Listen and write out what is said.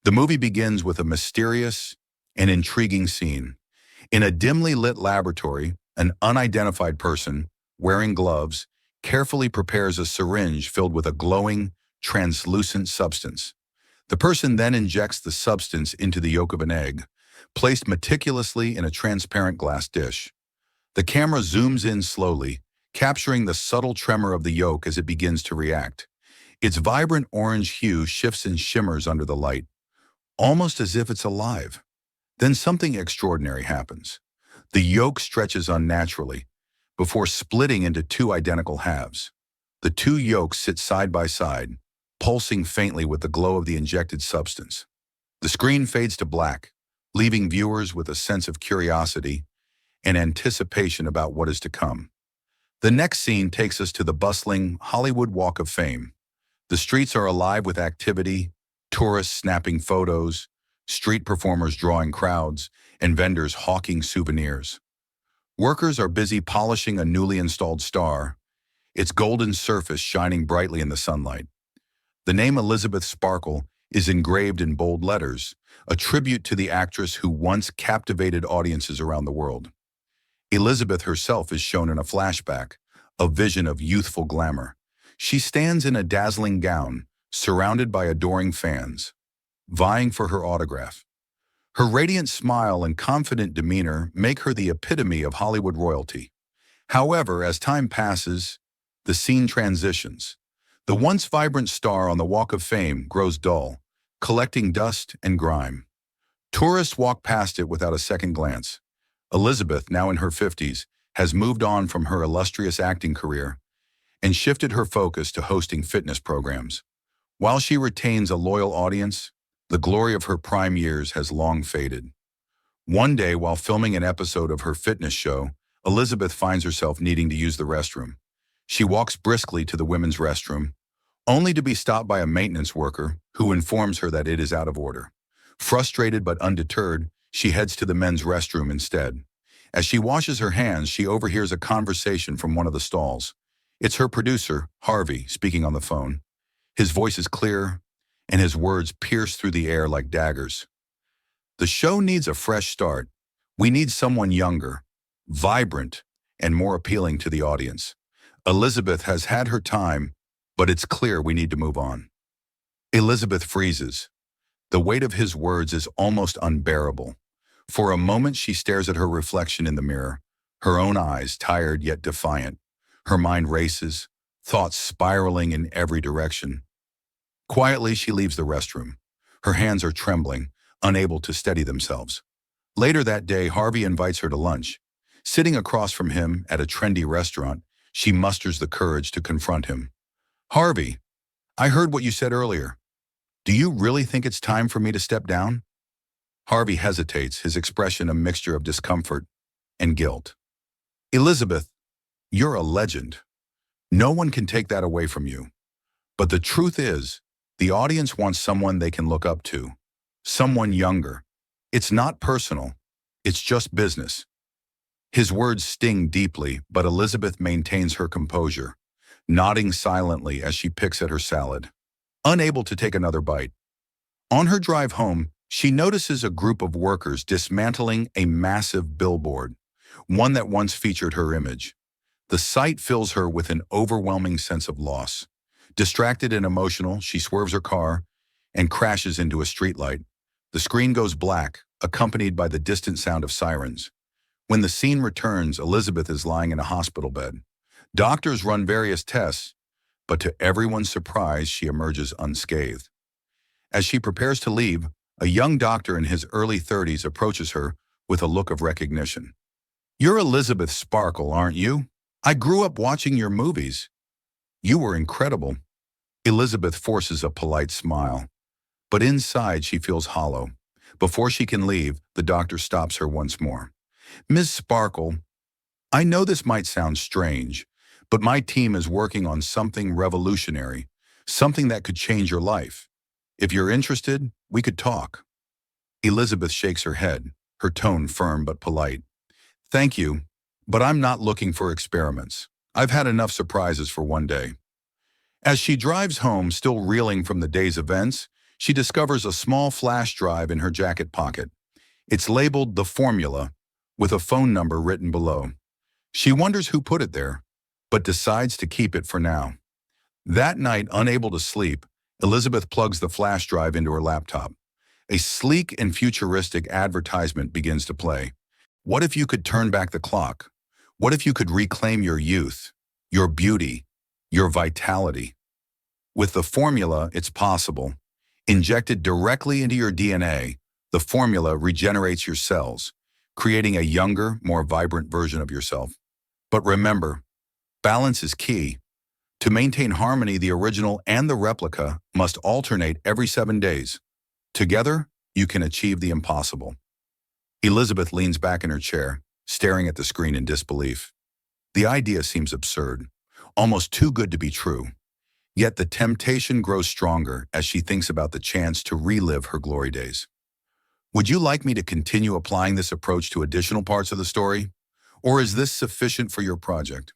The movie begins with a mysterious and intriguing scene. In a dimly lit laboratory, an unidentified person, wearing gloves, carefully prepares a syringe filled with a glowing, translucent substance. The person then injects the substance into the yolk of an egg, placed meticulously in a transparent glass dish. The camera zooms in slowly, capturing the subtle tremor of the yolk as it begins to react. Its vibrant orange hue shifts and shimmers under the light, almost as if it's alive. Then something extraordinary happens. The yolk stretches unnaturally, before splitting into two identical halves. The two yolks sit side by side, pulsing faintly with the glow of the injected substance. The screen fades to black, leaving viewers with a sense of curiosity and anticipation about what is to come. The next scene takes us to the bustling Hollywood Walk of Fame. The streets are alive with activity, tourists snapping photos, street performers drawing crowds, and vendors hawking souvenirs. Workers are busy polishing a newly installed star, its golden surface shining brightly in the sunlight. The name Elizabeth Sparkle is engraved in bold letters, a tribute to the actress who once captivated audiences around the world. Elizabeth herself is shown in a flashback, a vision of youthful glamour. She stands in a dazzling gown, surrounded by adoring fans, vying for her autograph. Her radiant smile and confident demeanor make her the epitome of Hollywood royalty. However, as time passes, the scene transitions. The once vibrant star on the Walk of Fame grows dull, collecting dust and grime. Tourists walk past it without a second glance. Elizabeth, now in her 50s, has moved on from her illustrious acting career and shifted her focus to hosting fitness programs. While she retains a loyal audience, the glory of her prime years has long faded. One day, while filming an episode of her fitness show, Elizabeth finds herself needing to use the restroom. She walks briskly to the women's restroom, only to be stopped by a maintenance worker who informs her that it is out of order. Frustrated but undeterred, she heads to the men's restroom instead. As she washes her hands, she overhears a conversation from one of the stalls. It's her producer, Harvey, speaking on the phone. His voice is clear, and his words pierce through the air like daggers. The show needs a fresh start. We need someone younger, vibrant, and more appealing to the audience. Elizabeth has had her time, but it's clear we need to move on. Elizabeth freezes. The weight of his words is almost unbearable. For a moment, she stares at her reflection in the mirror, her own eyes tired yet defiant. Her mind races, thoughts spiraling in every direction. Quietly, she leaves the restroom. Her hands are trembling, unable to steady themselves. Later that day, Harvey invites her to lunch. Sitting across from him at a trendy restaurant, she musters the courage to confront him. "Harvey, I heard what you said earlier. Do you really think it's time for me to step down?" Harvey hesitates, his expression a mixture of discomfort and guilt. "Elizabeth, you're a legend. No one can take that away from you. But the truth is, the audience wants someone they can look up to, someone younger. It's not personal, it's just business." His words sting deeply, but Elizabeth maintains her composure, nodding silently as she picks at her salad, unable to take another bite. On her drive home, she notices a group of workers dismantling a massive billboard, one that once featured her image. The sight fills her with an overwhelming sense of loss. Distracted and emotional, she swerves her car and crashes into a streetlight. The screen goes black, accompanied by the distant sound of sirens. When the scene returns, Elizabeth is lying in a hospital bed. Doctors run various tests, but to everyone's surprise, she emerges unscathed. As she prepares to leave, a young doctor in his early 30s approaches her with a look of recognition. "You're Elizabeth Sparkle, aren't you? I grew up watching your movies. You were incredible." Elizabeth forces a polite smile, but inside she feels hollow. Before she can leave, the doctor stops her once more. "Ms. Sparkle, I know this might sound strange, but my team is working on something revolutionary, something that could change your life. If you're interested, we could talk." Elizabeth shakes her head, her tone firm but polite. "Thank you, but I'm not looking for experiments. I've had enough surprises for one day." As she drives home, still reeling from the day's events, She discovers a small flash drive in her jacket pocket. It's labeled The Formula, with a phone number written below. She wonders who put it there, but decides to keep it for now. That night, unable to sleep, Elizabeth plugs the flash drive into her laptop. A sleek and futuristic advertisement begins to play. What if you could turn back the clock? What if you could reclaim your youth, your beauty, your vitality? With the formula, it's possible. Injected directly into your DNA, the formula regenerates your cells, creating a younger, more vibrant version of yourself. But remember, balance is key. To maintain harmony, the original and the replica must alternate every 7 days. Together, you can achieve the impossible. Elizabeth leans back in her chair, staring at the screen in disbelief. The idea seems absurd, almost too good to be true. Yet the temptation grows stronger as she thinks about the chance to relive her glory days. Would you like me to continue applying this approach to additional parts of the story? Or is this sufficient for your project?